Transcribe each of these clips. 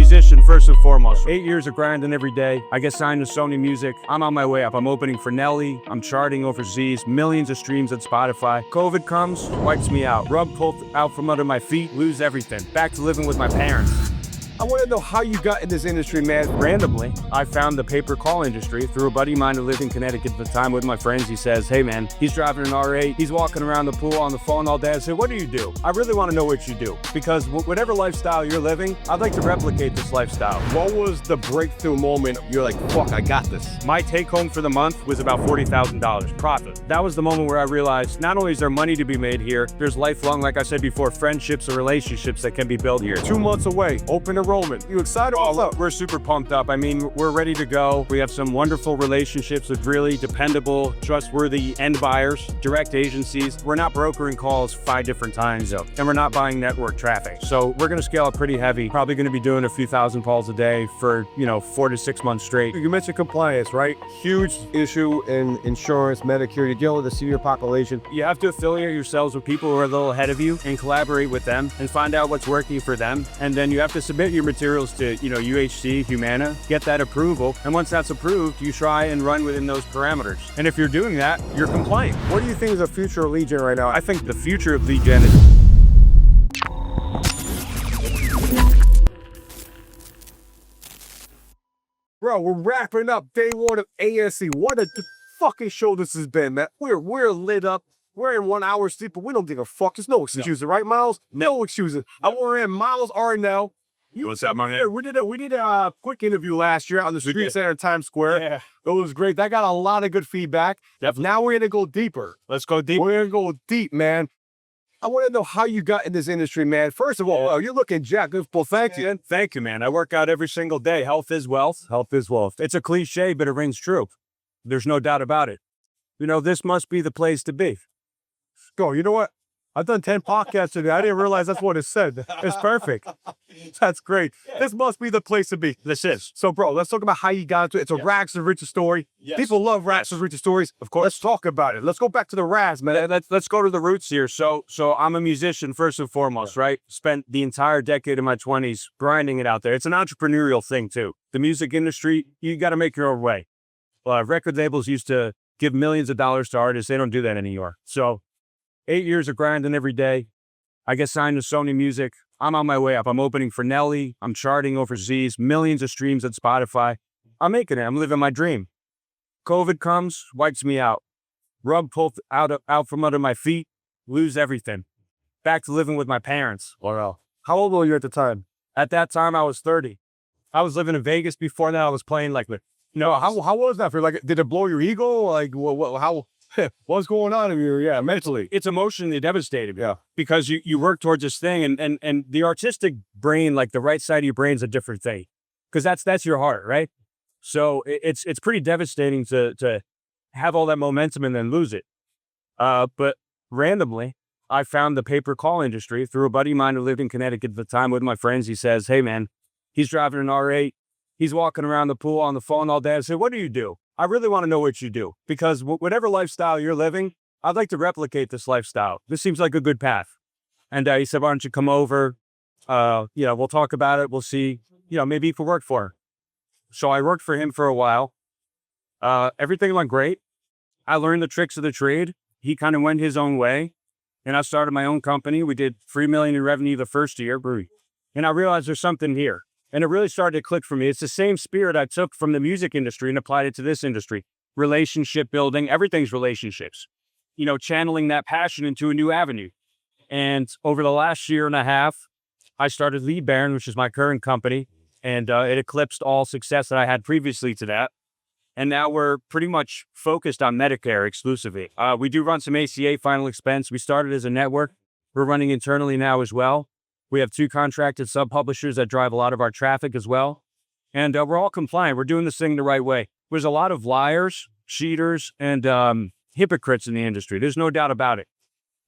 musician first and foremost. 8 years of grinding every day. I get signed to Sony Music. I'm on my way up. I'm opening for Nelly. I'm charting overseas. Millions of streams at Spotify. COVID comes, wipes me out. Rug pulled out from under my feet, lose everything. Back to living with my parents. I want to know how you got in this industry, man. Randomly, I found the pay-per-call industry through a buddy of mine who lived in Connecticut at the time with my friends. He says, hey man, he's driving an R8. He's walking around the pool on the phone all day. I said, what do you do? I really want to know what you do. Because whatever lifestyle you're living, I'd like to replicate this lifestyle. What was the breakthrough moment? You're like, fuck, I got this. My take home for the month was about $40,000 profit. That was the moment where I realized not only is there money to be made here, there's lifelong, like I said before, friendships or relationships that can be built here. 2 months away, open enrollment. You excited? What's up? We're super pumped up. I mean, we're ready to go. We have some wonderful relationships with really dependable, trustworthy end buyers, direct agencies. We're not brokering calls 5 different times, and we're not buying network traffic. So we're going to scale up pretty heavy. Probably going to be doing a few thousand calls a day for, 4 to 6 months straight. You mentioned compliance, right? Huge issue in insurance, Medicare. You deal with the senior population. You have to affiliate yourselves with people who are a little ahead of you and collaborate with them and find out what's working for them. And then you have to submit your materials to UHC Humana, get that approval, and once that's approved, you try and run within those parameters. And if you're doing that, you're compliant. What do you think is the future of lead gen right now? I think the future of lead gen is... Bro, we're wrapping up day 1 of ASC. What a fucking show this has been, man. We're lit up. We're in 1 hour sleep, but we don't give a fuck. There's no excuses, right, Miles? No excuses. I want in Miles Arnell. What's up, my man? We did a quick interview last year on the street center in Times Square. Yeah. It was great. That got a lot of good feedback. Definitely. Now we're gonna go deeper. Let's go deep. We're gonna go deep, man. I want to know how you got in this industry, man. First of all, you're looking jacked. Well, thank you. Thank you, man. I work out every single day. Health is wealth. Health is wealth. It's a cliche, but it rings true. There's no doubt about it. This must be the place to be. Go. You know what? I've done 10 podcasts today. I didn't realize that's what it said. It's perfect. That's great. This must be the place to be. This is. So, bro, let's talk about how you got into it. It's a rags to riches story. Yes. People love rags to riches stories. Of course. Let's talk about it. Let's go back to the rags, man. Let's go to the roots here. So I'm a musician first and foremost, right? Spent the entire decade of my 20s grinding it out there. It's an entrepreneurial thing too. The music industry, you got to make your own way. Record labels used to give millions of dollars to artists. They don't do that anymore. So 8 years of grinding every day. I get signed to Sony Music. I'm on my way up. I'm opening for Nelly. I'm charting overseas. Millions of streams at Spotify. I'm making it. I'm living my dream. COVID comes, wipes me out. Rug pulled out from under my feet, lose everything. Back to living with my parents. Wow. How old were you at the time? At that time, I was 30. I was living in Vegas before that. I was playing how was that for you? Like, did it blow your ego? Like, what's going on in you? Mentally. It's emotionally devastating. Yeah. Because you work towards this thing and the artistic brain, like the right side of your brain is a different thing. Because that's your heart, right? So it's pretty devastating to have all that momentum and then lose it. But randomly, I found the pay-per-call industry through a buddy of mine who lived in Connecticut at the time with my friends. He says, hey man, he's driving an R8. He's walking around the pool on the phone all day. I said, what do you do? I really want to know what you do, because whatever lifestyle you're living, I'd like to replicate this lifestyle. This seems like a good path. And he said, why don't you come over? We'll talk about it. We'll see, maybe you could work for her. So I worked for him for a while. Everything went great. I learned the tricks of the trade. He kind of went his own way. And I started my own company. We did $3 million in revenue the first year. And I realized there's something here. And it really started to click for me. It's the same spirit I took from the music industry and applied it to this industry. Relationship building, everything's relationships. Channeling that passion into a new avenue. And over the last year and a half, I started LeadBairn, which is my current company. And it eclipsed all success that I had previously to that. And now we're pretty much focused on Medicare exclusively. We do run some ACA final expense. We started as a network. We're running internally now as well. We have 2 contracted sub-publishers that drive a lot of our traffic as well. And we're all compliant. We're doing this thing the right way. There's a lot of liars, cheaters, and hypocrites in the industry. There's no doubt about it.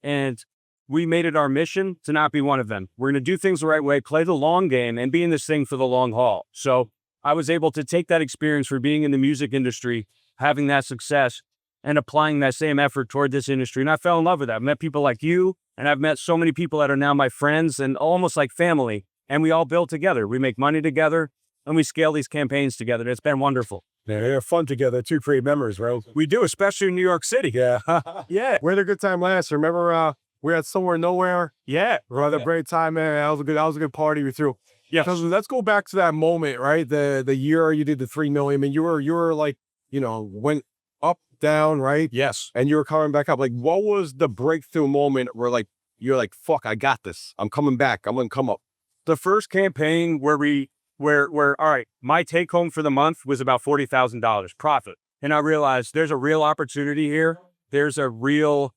And we made it our mission to not be one of them. We're going to do things the right way, play the long game, and be in this thing for the long haul. So I was able to take that experience for being in the music industry, having that success, and applying that same effort toward this industry. And I fell in love with that. I met people like you, and I've met so many people that are now my friends and almost like family and we all build together. We make money together, and we scale these campaigns together. It's been wonderful. Yeah, they're fun together too, create memories, bro. We do, especially in New York City. Yeah. Yeah. We had a good time last year. Remember, we had Somewhere Nowhere. Yeah. We had a great time, man. That was a good party we threw. Yeah. So let's go back to that moment, right? The year you did the 3 million. I mean, you were like, went up, down, right? Yes. And you were coming back up. Like, what was the breakthrough moment where you're like, fuck, I got this. I'm coming back. I'm gonna come up. The first campaign where all right, my take home for the month was about $40,000 profit. And I realized there's a real opportunity here. There's a real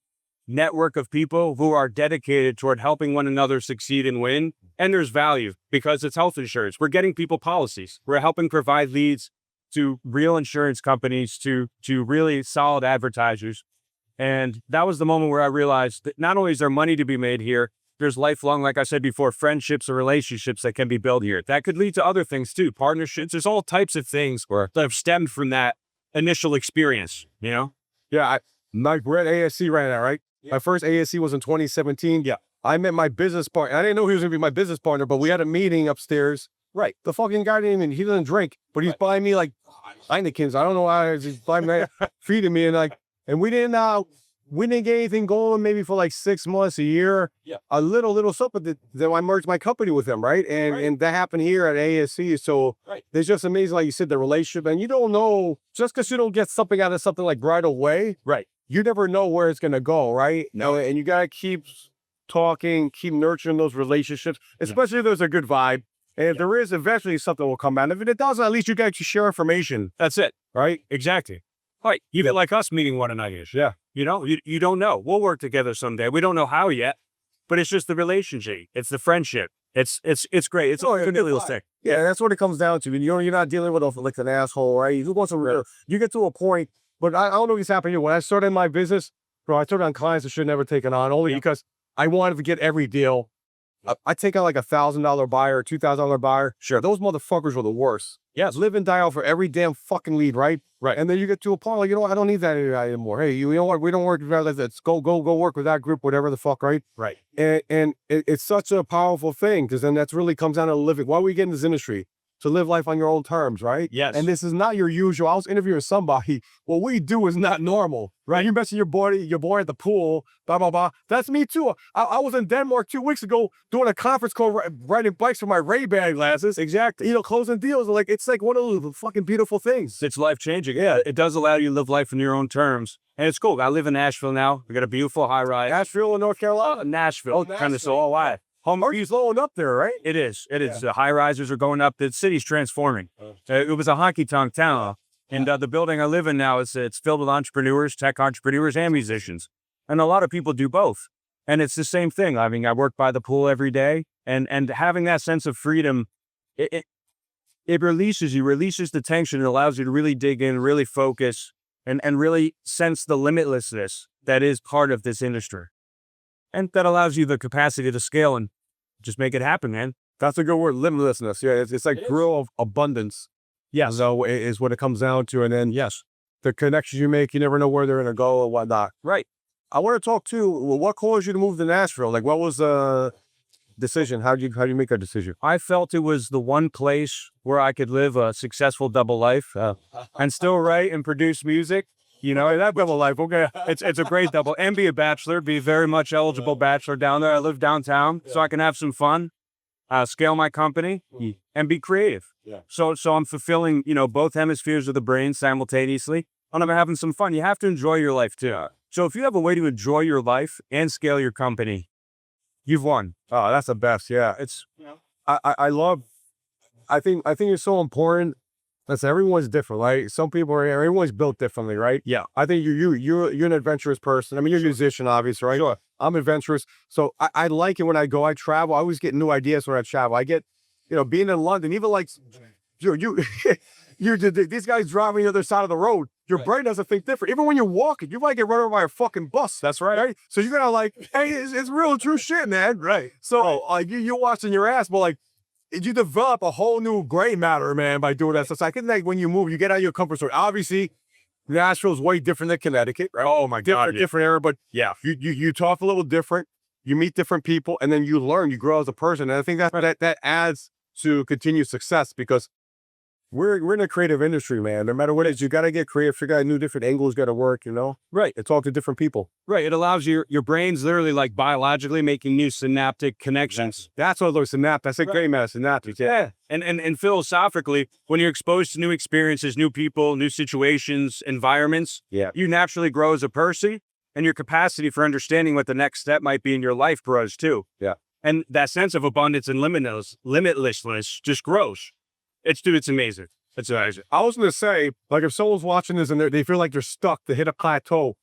network of people who are dedicated toward helping one another succeed and win. And there's value because it's health insurance. We're getting people policies. We're helping provide leads to real insurance companies, to really solid advertisers. And that was the moment where I realized that not only is there money to be made here, there's lifelong, like I said before, friendships or relationships that can be built here. That could lead to other things too, partnerships. There's all types of things that have stemmed from that initial experience, Yeah, we're at ASC right now, right? Yeah. My first ASC was in 2017. Yeah. I met my business partner. I didn't know he was going to be my business partner, but we had a meeting upstairs. Right. The fucking guy he doesn't drink, but he's buying me like Heinekens. I don't know why he's buying me, feeding me, and we didn't get anything going maybe for like 6 months, a year. Yeah. A little stuff, but then I merged my company with him, right? And that happened here at ASC. So it's just amazing, like you said, the relationship. And you don't know, just because you don't get something out of something like right away, right? You never know where it's gonna go, right? No. And you gotta keep talking, keep nurturing those relationships, especially if there's a good vibe. And if there is, eventually something will come out. If it doesn't, at least you guys share information. That's it. Right? Exactly. Right. Even like us meeting one another. Yeah. You don't know. We'll work together someday. We don't know how yet, but it's just the relationship. It's the friendship. It's great. It's realistic. Yeah, that's what it comes down to. And you're not dealing with like an asshole, right? You get to a point, but I don't know what's happening here. When I started my business, bro, I took on clients I should never taken on only because I wanted to get every deal. I take out like $1,000 buyer, $2,000 buyer. Sure. Those motherfuckers were the worst. Yes. Live and die out for every damn fucking lead, right? Right. And then you get to a point like, I don't need that anymore. Hey, you know what? We don't work with that. Let's go work with that group, whatever the fuck, right? Right. And it's such a powerful thing because then that's really comes down to living. Why we get in this industry? To live life on your own terms, right? Yes. And this is not your usual. I was interviewing somebody. What we do is not normal, right? You mentioned your boy at the pool, blah, blah, blah. That's me too. I was in Denmark 2 weeks ago doing a conference call, riding bikes for my Ray-Ban glasses. Exactly. Closing deals. It's like one of the fucking beautiful things. It's life-changing. Yeah, it does allow you to live life on your own terms. And it's cool. I live in Nashville now. We got a beautiful high-rise. Nashville in North Carolina? Nashville. Oh, Nashville. Kind of so all wide. He's blowing up there, right? It is. The high risers are going up. The city's transforming. It was a honky-tonk town. And the building I live in now, it's filled with entrepreneurs, tech entrepreneurs, and musicians. And a lot of people do both. And it's the same thing. I mean, I work by the pool every day. And having that sense of freedom, it releases the tension. It allows you to really dig in, really focus, and really sense the limitlessness that is part of this industry. And that allows you the capacity to scale and just make it happen, man. That's a good word, limitlessness. Yeah, it's like grill of abundance. Yeah. So is what it comes down to. And then, the connections you make, you never know where they're going to go or whatnot. Right. I want to talk too, what caused you to move to Nashville? Like, what was the decision? How do you make that decision? I felt it was the one place where I could live a successful double life and still write and produce music. That double life, okay. It's a great double. And be a bachelor, be a very much eligible bachelor down there. I live downtown, so I can have some fun, scale my company, and be creative. Yeah. So I'm fulfilling, both hemispheres of the brain simultaneously, and I'm having some fun. You have to enjoy your life too. So if you have a way to enjoy your life and scale your company, you've won. Oh, that's the best. Yeah. It's, I think it's so important. Listen, everyone's different, right? Everyone's built differently, right? Yeah. I think you're an adventurous person. I mean, you're a musician, obviously, right? Sure. I'm adventurous. So I like it when I go, I travel. I always get new ideas when I travel. I get, being in London, even like, these guys driving the other side of the road. Your brain doesn't think different. Even when you're walking, you might get run over by a fucking bus. That's right. So you're gonna hey, it's real true shit, man. Right. So you're watching your ass, but you develop a whole new gray matter, man, by doing that. So I think when you move, you get out of your comfort zone. Obviously, Nashville's way different than Connecticut, right? Oh my God. Different era, but yeah, you talk a little different. you meet different people, and then you learn, you grow as a person. And I think that adds to continued success, because we're in a creative industry, man. No matter what it is, you got to get creative. Figure out new different angles got to work, Right. and talk to different people. Right. It allows your brain's literally like biologically making new synaptic connections. That's what those synapses. That's a great man, synaptics. Yeah. And philosophically, when you're exposed to new experiences, new people, new situations, environments, Yeah. you naturally grow as a person, and your capacity for understanding what the next step might be in your life grows too. Yeah. And that sense of abundance and limitlessness just grows. It's amazing. It's amazing. I was gonna say, like, if someone's watching this and they feel like they're stuck, to hit a plateau,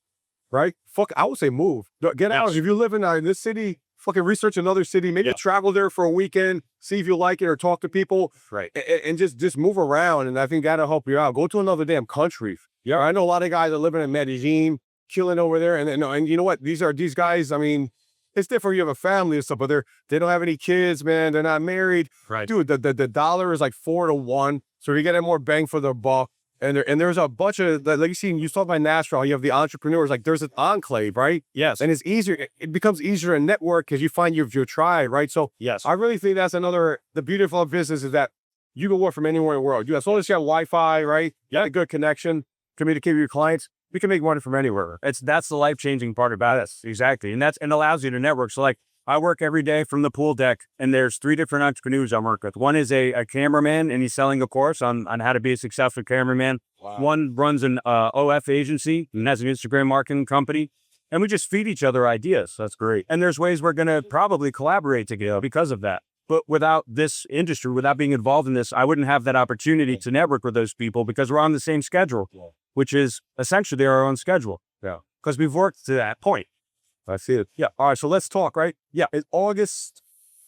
right? Fuck, I would say move. Get out. Yes. If you live in this city, fucking research another city. Maybe Yeah. travel there for a weekend, see if you like it, or talk to people, Right. and just move around. And I think that'll help you out. Go to another damn country. Yeah, I know a lot of guys are living in Medellin, killing over there, and you know what? These guys. I mean, it's different. You have a family and stuff, but they don't have any kids, man. They're not married. Right. Dude, the dollar is like 4 to 1, so you're getting more bang for the buck. And there's a bunch of, like you saw by Nashville, you have the entrepreneurs, like there's an enclave, right? Yes. And it's easier. It becomes easier to network because you find your tribe, right? So Yes. I really think that's the beautiful business is that you can work from anywhere in the world. As long as you have Wi-Fi, right? You have a good connection, communicate with your clients. We can make money from anywhere. That's the life-changing part about it. Exactly. And allows you to network. So like I work every day from the pool deck, and there's 3 different entrepreneurs I work with. One is a cameraman, and he's selling a course on how to be a successful cameraman. Wow. One runs an OF agency and has an Instagram marketing company. And we just feed each other ideas. That's great. And there's ways we're going to probably collaborate together because of that. But without this industry, without being involved in this, I wouldn't have that opportunity to network with those people, because we're on the same schedule, which is essentially our own schedule. Yeah. Because we've worked to that point. I see it. Yeah. All right. So let's talk, right? Yeah. It's August,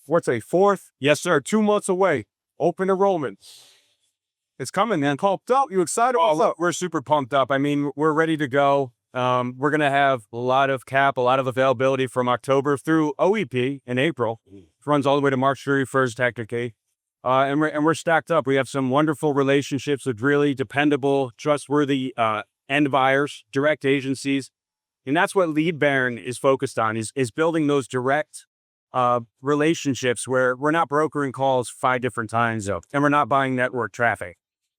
what's it, 4th? Yes, sir. 2 months away. Open enrollment. It's coming, man. Pumped up. You excited? What's up? We're super pumped up. I mean, we're ready to go. We're going to have a lot of availability from October through OEP in April. It runs all the way to March 31st, technically. And we're stacked up. We have some wonderful relationships with really dependable, trustworthy end buyers, direct agencies. And that's what LeadBairn is focused on, is building those direct relationships where we're not brokering calls 5 different times, and we're not buying network traffic.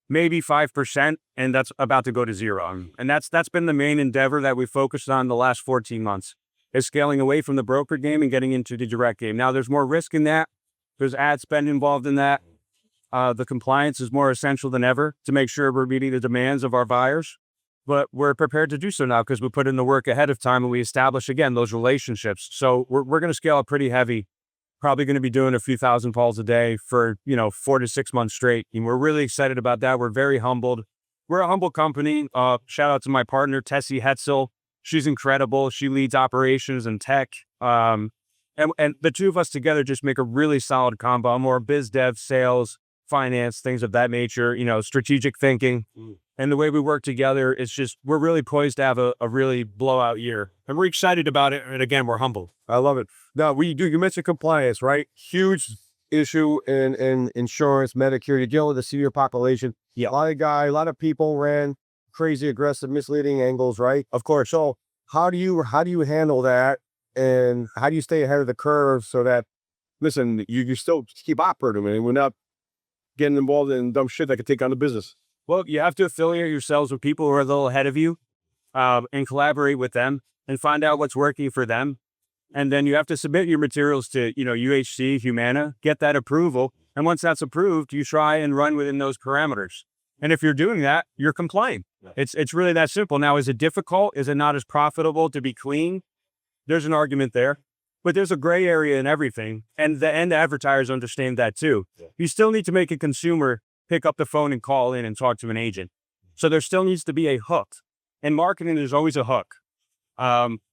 Maybe 5%, and that's about to go to 0. And that's been the main endeavor that we focused on the last 14 months, is scaling away from the broker game and getting into the direct game. Now, there's more risk in that. There's ad spend involved in that. The compliance is more essential than ever to make sure we're meeting the demands of our buyers. But we're prepared to do so now because we put in the work ahead of time, and we establish, again, those relationships. So we're going to scale up pretty heavy. Probably going to be doing a few thousand calls a day for, 4 to 6 months straight. And we're really excited about that. We're very humbled. We're a humble company. Shout out to my partner, Tessie Hetzel. She's incredible. She leads operations and tech. And the two of us together just make a really solid combo. More biz dev, sales, finance, things of that nature, strategic thinking. And the way we work together is just, we're really poised to have a really blowout year. And we're excited about it. And again, we're humbled. I love it. Now, you mentioned compliance, right? Huge issue in insurance, Medicare. You're dealing with the senior population. Yeah. A lot of people ran crazy, aggressive, misleading angles, right? Of course. So how do you handle that? And how do you stay ahead of the curve so that, listen, you still keep operating and we're not getting involved in dumb shit that could take on the business? Well, you have to affiliate yourselves with people who are a little ahead of you, and collaborate with them and find out what's working for them. And then you have to submit your materials to, UHC Humana, get that approval. And once that's approved, you try and run within those parameters. And if you're doing that, you're complying. It's really that simple. Now, is it difficult? Is it not as profitable to be clean? There's an argument there, but there's a gray area in everything. And the end advertisers understand that too. You still need to make a consumer pick up the phone and call in and talk to an agent. So there still needs to be a hook. In marketing, there's always a hook.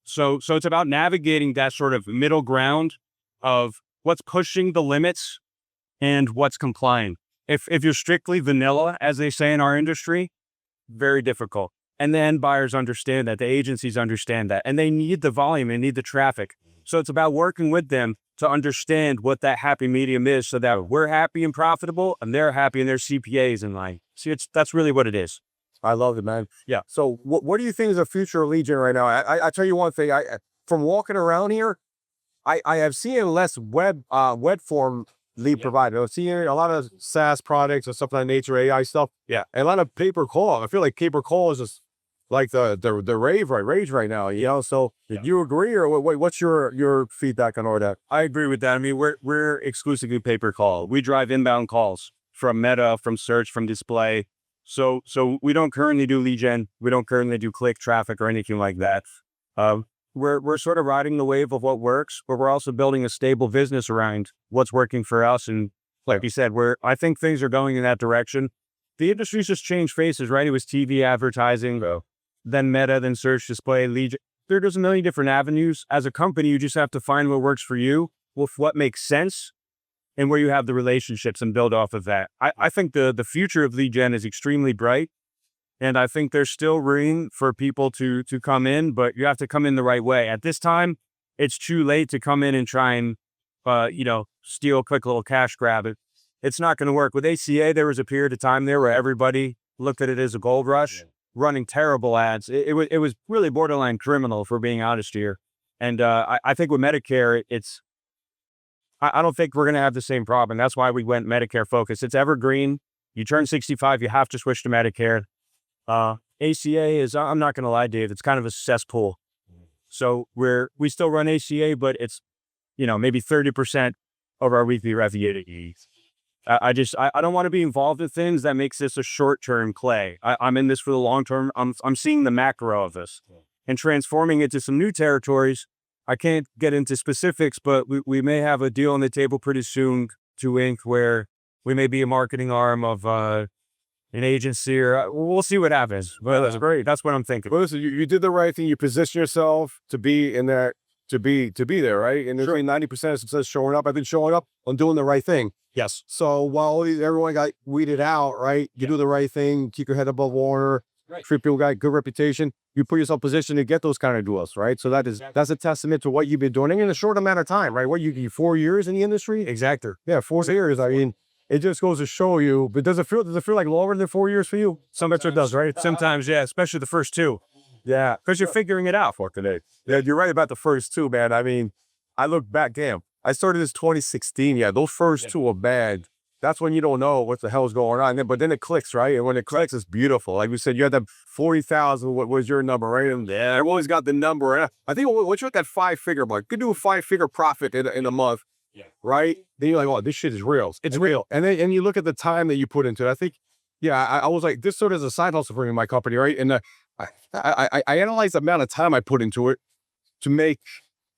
So it's about navigating that sort of middle ground of what's pushing the limits and what's complying. If you're strictly vanilla, as they say in our industry, very difficult. And then buyers understand that, the agencies understand that, and they need the volume, they need the traffic. So it's about working with them to understand what that happy medium is, so that we're happy and profitable and they're happy and their CPAs in line. See, that's really what it is. I love it, man. Yeah. So what do you think is the future of Lead Gen right now? I tell you one thing, from walking around here, I have seen less web form lead provider. I've seen a lot of SaaS products or stuff of that nature, AI stuff. Yeah. And a lot of paper call. I feel like paper call is just like the rage right now, you know? So do you agree, or what's your feedback on all that? I agree with that. I mean, we're exclusively pay per call. We drive inbound calls from Meta, from search, from display. So we don't currently do lead gen. We don't currently do click traffic or anything like that. We're sort of riding the wave of what works, but we're also building a stable business around what's working for us. And like you said, I think things are going in that direction. The industry's just changed faces, right? It was TV advertising, then Meta, then search, display, lead gen. There's a million different avenues. As a company, you just have to find what works for you, with what makes sense, and where you have the relationships and build off of that. I think the future of lead gen is extremely bright. And I think there's still room for people to come in, but you have to come in the right way. At this time, it's too late to come in and try and, steal a quick little cash grab. It's not going to work. With ACA, there was a period of time there where everybody looked at it as a gold rush, running terrible ads. It was really borderline criminal, if we're being honest here. And I think with Medicare, I don't think we're going to have the same problem. That's why we went Medicare focused. It's evergreen. You turn 65, you have to switch to Medicare. ACA is, I'm not going to lie, Dave, it's kind of a cesspool. So we still run ACA, but it's, maybe 30% of our weekly revenue. I don't want to be involved in things that makes this a short-term play. I'm in this for the long term. I'm seeing the macro of this and transforming it to some new territories. I can't get into specifics, but we may have a deal on the table pretty soon to ink where we may be a marketing arm of, an agency, or we'll see what happens. Well, that's great. That's what I'm thinking. Well, listen, you did the right thing. You position yourself to be in there, to be there, right? And there's 90% of success showing up. I've been showing up on doing the right thing. Yes. So while everyone got weeded out, right? You do the right thing, keep your head above water, treat people got good reputation. You put yourself positioned to get those kind of deals, right? So that's a testament to what you've been doing in a short amount of time, right? What you 4 years in the industry? Exactly. Yeah, 4 years. I mean, it just goes to show you, but does it feel like longer than 4 years for you? Sometimes it does, right? Sometimes, yeah, especially the first two. Yeah. Because you're figuring it out for today. Yeah, you're right about the first two, man. I mean, I look back, damn, I started this 2016. Yeah, those first two are bad. That's when you don't know what the hell's going on. But then it clicks, right? And when it clicks, it's beautiful. Like we said, you had that 40,000. What was your number, right? And yeah, I've always got the number. And I think once you're at that 5-figure mark, you could do a 5-figure profit in a month. Yeah. Right. Then you're like, oh, this shit is real. It's real. And you look at the time that you put into it. I think, I was like, this sort of is a side hustle for me in my company, right? And I analyzed the amount of time I put into it to make,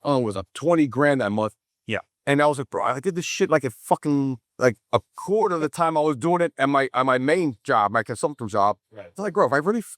it was 20 grand that month. Yeah. And I was like, bro, I did this shit like like a quarter of the time I was doing it at my main job, my consultant job. Right. It's like, bro,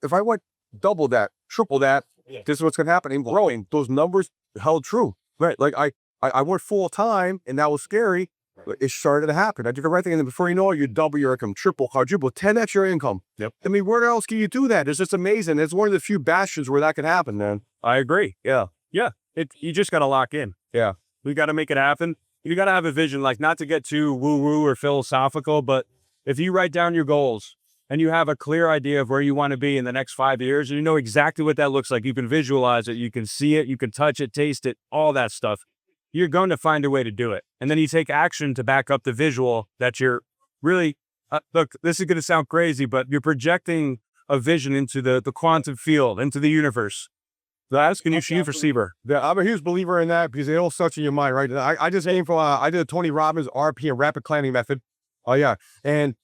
if I went double that, triple that, this is what's going to happen. And growing, those numbers held true. Right. Like I went full time, and that was scary. But it started to happen. I did the right thing, and then before you know it, you double your income, triple, quadruple, 10x your income. Yep. I mean, where else can you do that? It's just amazing. It's one of the few bastions where that can happen, man. I agree. Yeah. Yeah. You just got to lock in. Yeah. We got to make it happen. You got to have a vision, like not to get too woo-woo or philosophical, but if you write down your goals and you have a clear idea of where you want to be in the next 5 years, and you know exactly what that looks like, you can visualize it, you can see it, you can touch it, taste it, all that stuff. You're going to find a way to do it. And then you take action to back up the visual that you're really, look, this is going to sound crazy, but you're projecting a vision into the quantum field, into the universe. That's can you shoot for receiver. Yeah, I'm a huge believer in that because it all starts in your mind, right? I just aim for, I did a Tony Robbins RP and rapid planning method. Oh yeah. And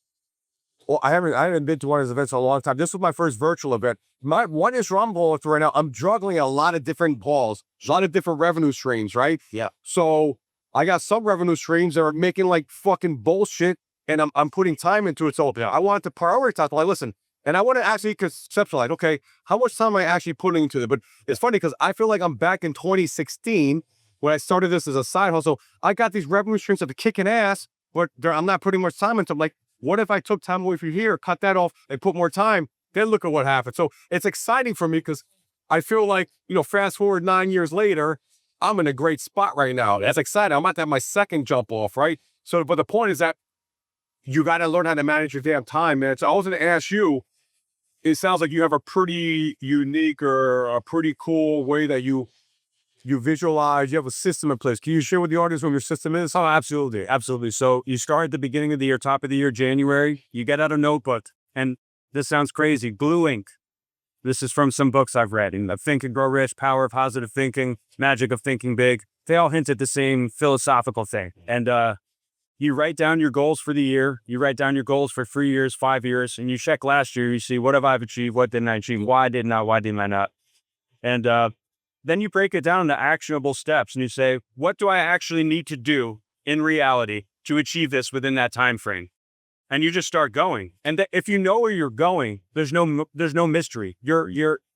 well, I haven't been to one of his events in a long time. This was my first virtual event. One issue I'm going through right now, I'm juggling a lot of different balls, a lot of different revenue streams, right? Yeah. So I got some revenue streams that are making like fucking bullshit, and I'm putting time into it. So I want to prioritize. Like, listen, and I want to actually conceptualize, okay, how much time am I actually putting into it? But it's funny because I feel like I'm back in 2016 when I started this as a side hustle. I got these revenue streams that are kicking ass, but I'm not putting much time into them. Like, what if I took time away from here, cut that off, and put more time? Then look at what happened. So it's exciting for me because I feel like, fast forward 9 years later, I'm in a great spot right now. That's exciting. I'm about to have my second jump off, right? So, but the point is that you got to learn how to manage your damn time, man. So I was going to ask you, it sounds like you have a pretty unique or a pretty cool way that you you visualize, you have a system in place. Can you share with the audience what your system is? Oh, absolutely. Absolutely. So you start at the beginning of the year, top of the year, January, you get out a notebook, and this sounds crazy, blue ink. This is from some books I've read, in Think and Grow Rich, Power of Positive Thinking, Magic of Thinking Big. They all hint at the same philosophical thing. And you write down your goals for the year. You write down your goals for 3 years, 5 years, and you check last year. You see, what have I achieved? What didn't I achieve? Why didn't I not? And then you break it down into actionable steps, and you say, what do I actually need to do in reality to achieve this within that time frame? And you just start going. And if you know where you're going, there's no mystery. You're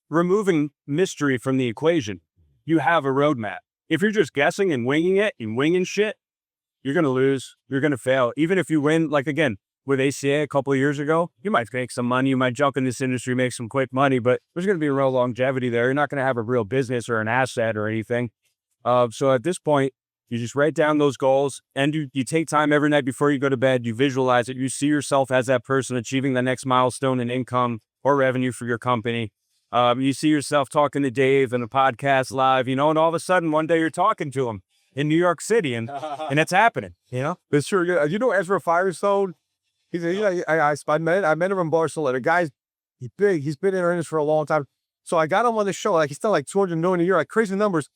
removing mystery from the equation. You have a roadmap. If you're just guessing and winging it and winging shit, you're going to lose. You're going to fail. Even if you win, like again, with ACA a couple of years ago, you might make some money. You might jump in this industry, make some quick money, but there's going to be a real longevity there. You're not going to have a real business or an asset or anything. So at this point, you just write down those goals, and you take time every night before you go to bed. You visualize it. You see yourself as that person achieving the next milestone in income or revenue for your company. You see yourself talking to Dave in a podcast live, and all of a sudden one day you're talking to him in New York City, and it's happening. It's true. Ezra Firestone. I met him in Barcelona. The guy's big. He's been in earnings for a long time. So I got him on the show. Like, he's still like 200 million a year, like crazy numbers.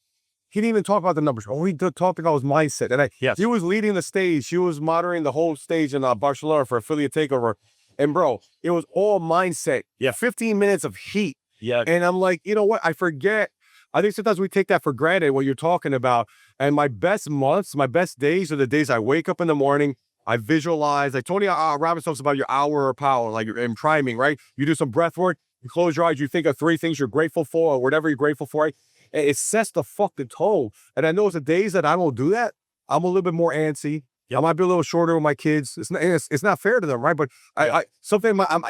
He didn't even talk about the numbers. All he talked about was mindset. And he was leading the stage. He was moderating the whole stage in Barcelona for affiliate takeover. And bro, it was all mindset. Yeah. 15 minutes of heat. Yeah. And I'm like, you know what? I forget. I think sometimes we take that for granted, what you're talking about. And my best months, my best days are the days I wake up in the morning. I visualize, like Tony Robbins talks about your hour of power, like you're in priming, right? You do some breath work, you close your eyes, you think of 3 things you're grateful for or whatever you're grateful for, right? And it sets the fucking tone. And I know it's the days that I don't do that, I'm a little bit more antsy. I might be a little shorter with my kids. It's not fair to them, right? But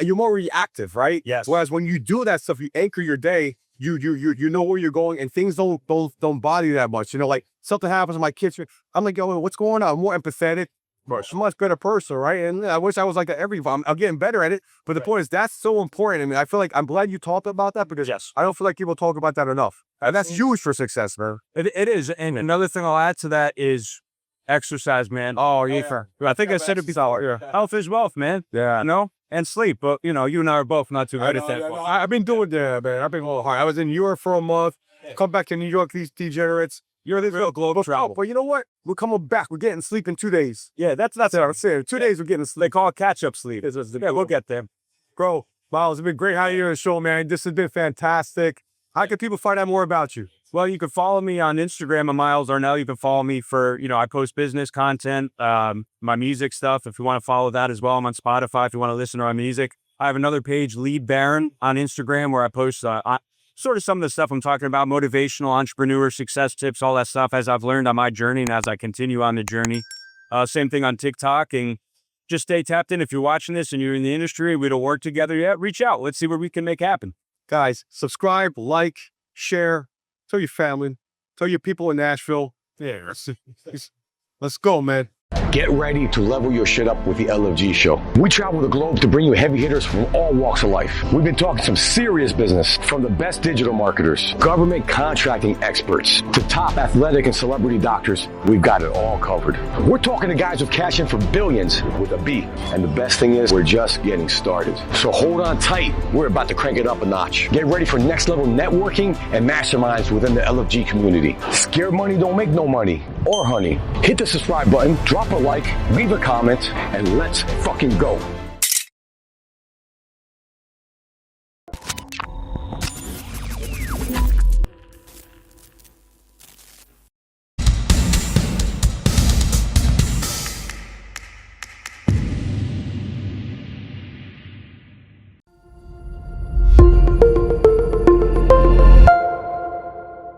you're more reactive, right? Yes. Whereas when you do that stuff, you anchor your day. You know where you're going, and things don't bother you that much. Like something happens with my kids, I'm like, yo, what's going on? I'm more empathetic. I'm a much better person, right? And I wish I was like that I'm getting better at it. But the point is, that's so important. I mean, I feel like I'm glad you talked about that, because I don't feel like people talk about that enough. And that's huge for success, man. It is. And another thing I'll add to that is exercise, man. Oh, yeah. I think I said it before. Yeah. Health is wealth, man. Yeah. And sleep. But, you and I are both not too good at that. I've been doing that, man. I've been going hard. I was in Europe for a month. Come back to New York, these degenerates. You're this real global travel. But you know what? We're coming back. We're getting sleep in 2 days. Yeah, that's what I'm saying. 2 days we're getting sleep. They call it catch-up sleep. Yeah, we'll get there. Bro, Miles, it's been great having you on the show, man. This has been fantastic. How can people find out more about you? Well, you can follow me on Instagram, I'm Miles Arnell. You can follow me for, I post business content, my music stuff. If you want to follow that as well, I'm on Spotify if you want to listen to my music. I have another page, LeadBairn, on Instagram, where I post sort of some of the stuff I'm talking about, motivational, entrepreneur, success tips, all that stuff as I've learned on my journey and as I continue on the journey. Same thing on TikTok, and just stay tapped in. If you're watching this and you're in the industry, we don't work together yet, reach out. Let's see what we can make happen. Guys, subscribe, like, share, tell your family, tell your people in Nashville. Yeah, let's go, man. Get ready to level your shit up with the LFG Show. We travel the globe to bring you heavy hitters from all walks of life. We've been talking some serious business, from the best digital marketers, government contracting experts, to top athletic and celebrity doctors. We've got it all covered. We're talking to guys who cash in for billions with a B. And the best thing is, we're just getting started. So hold on tight. We're about to crank it up a notch. Get ready for next level networking and masterminds within the LFG community. Scared money don't make no money or honey. Hit the subscribe button, drop a like, leave a comment, and let's fucking go.